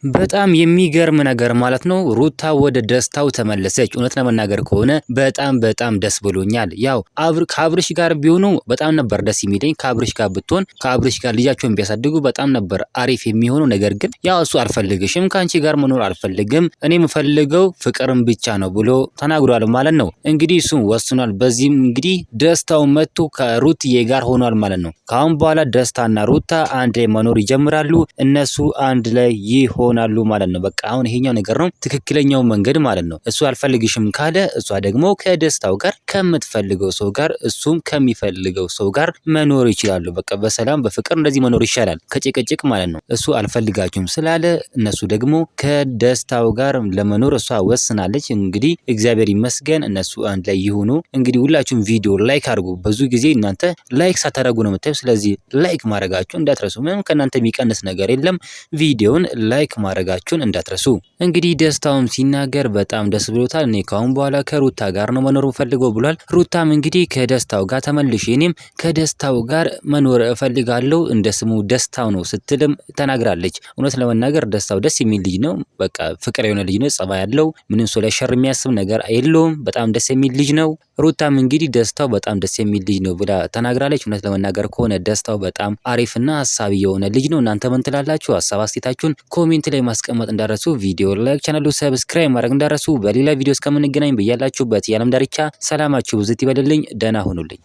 በጣም የሚገርም ነገር ማለት ነው። ሩታ ወደ ደስታው ተመለሰች። እውነት ለመናገር ከሆነ በጣም ደስ ብሎኛል። ያው ከአብርሽ ጋር ቢሆኑ በጣም ነበር ደስ የሚለኝ። ከአብርሽ ጋር ብትሆን ከአብርሽ ጋር ልጃቸውን ቢያሳድጉ በጣም ነበር አሪፍ የሚሆነው። ነገር ግን ያው እሱ አልፈልግሽም፣ ከአንቺ ጋር መኖር አልፈልግም፣ እኔ የምፈልገው ፍቅርን ብቻ ነው ብሎ ተናግሯል ማለት ነው። እንግዲህ እሱም ወስኗል። በዚህም እንግዲህ ደስታው መጥቶ ከሩትዬ ጋር ሆኗል ማለት ነው። ከአሁን በኋላ ደስታና ሩታ አንድ ላይ መኖር ይጀምራሉ። እነሱ አንድ ላይ ይሆናሉ ማለት ነው። በቃ አሁን ይሄኛው ነገር ነው ትክክለኛው መንገድ ማለት ነው። እሱ አልፈልግሽም ካለ እሷ ደግሞ ከደስታው ጋር ከምትፈልገው ሰው ጋር እሱም ከሚፈልገው ሰው ጋር መኖር ይችላሉ። በቃ በሰላም በፍቅር እንደዚህ መኖር ይሻላል ከጭቅጭቅ ማለት ነው። እሱ አልፈልጋችሁም ስላለ እነሱ ደግሞ ከደስታው ጋር ለመኖር እሷ ወስናለች። እንግዲህ እግዚአብሔር ይመስገን እነሱ አንድ ላይ ይሁኑ። እንግዲህ ሁላችሁም ቪዲዮ ላይክ አድርጉ። ብዙ ጊዜ እናንተ ላይክ ሳታደርጉ ነው የምታዩ። ስለዚህ ላይክ ማድረጋችሁ እንዳትረሱ። ምንም ከእናንተ የሚቀንስ ነገር የለም። ቪዲዮውን ላይክ ማድረጋችሁን እንዳትረሱ። እንግዲህ ደስታውም ሲናገር በጣም ደስ ብሎታል። እኔ ካሁን በኋላ ከሩታ ጋር ነው መኖር ፈልገው ብሏል። ሩታም እንግዲህ ከደስታው ጋር ተመልሼ እኔም ከደስታው ጋር መኖር እፈልጋለሁ እንደ ስሙ ደስታው ነው ስትልም ተናግራለች። እውነት ለመናገር ደስታው ደስ የሚል ልጅ ነው። በቃ ፍቅር የሆነ ልጅ ነው። ጸባይ ያለው ምንም ሰው ላይ ሸር የሚያስብ ነገር የለውም። በጣም ደስ የሚል ልጅ ነው። ሩታም እንግዲህ ደስታው በጣም ደስ የሚል ልጅ ነው ብላ ተናግራለች። እውነት ለመናገር ከሆነ ደስታው በጣም አሪፍና ሀሳቢ የሆነ ልጅ ነው። እናንተ ምን ትላላችሁ? ሀሳብ አስተያየታችሁን ኮሜንት ላይ ማስቀመጥ እንዳረሱ፣ ቪዲዮ ላይክ፣ ቻናሉ ሰብስክራይብ ማድረግ እንዳረሱ። በሌላ ቪዲዮ እስከምንገናኝ በያላችሁበት የዓለም ዳርቻ ሰላማችሁ ብዝት ይበልልኝ። ደህና ሁኑልኝ።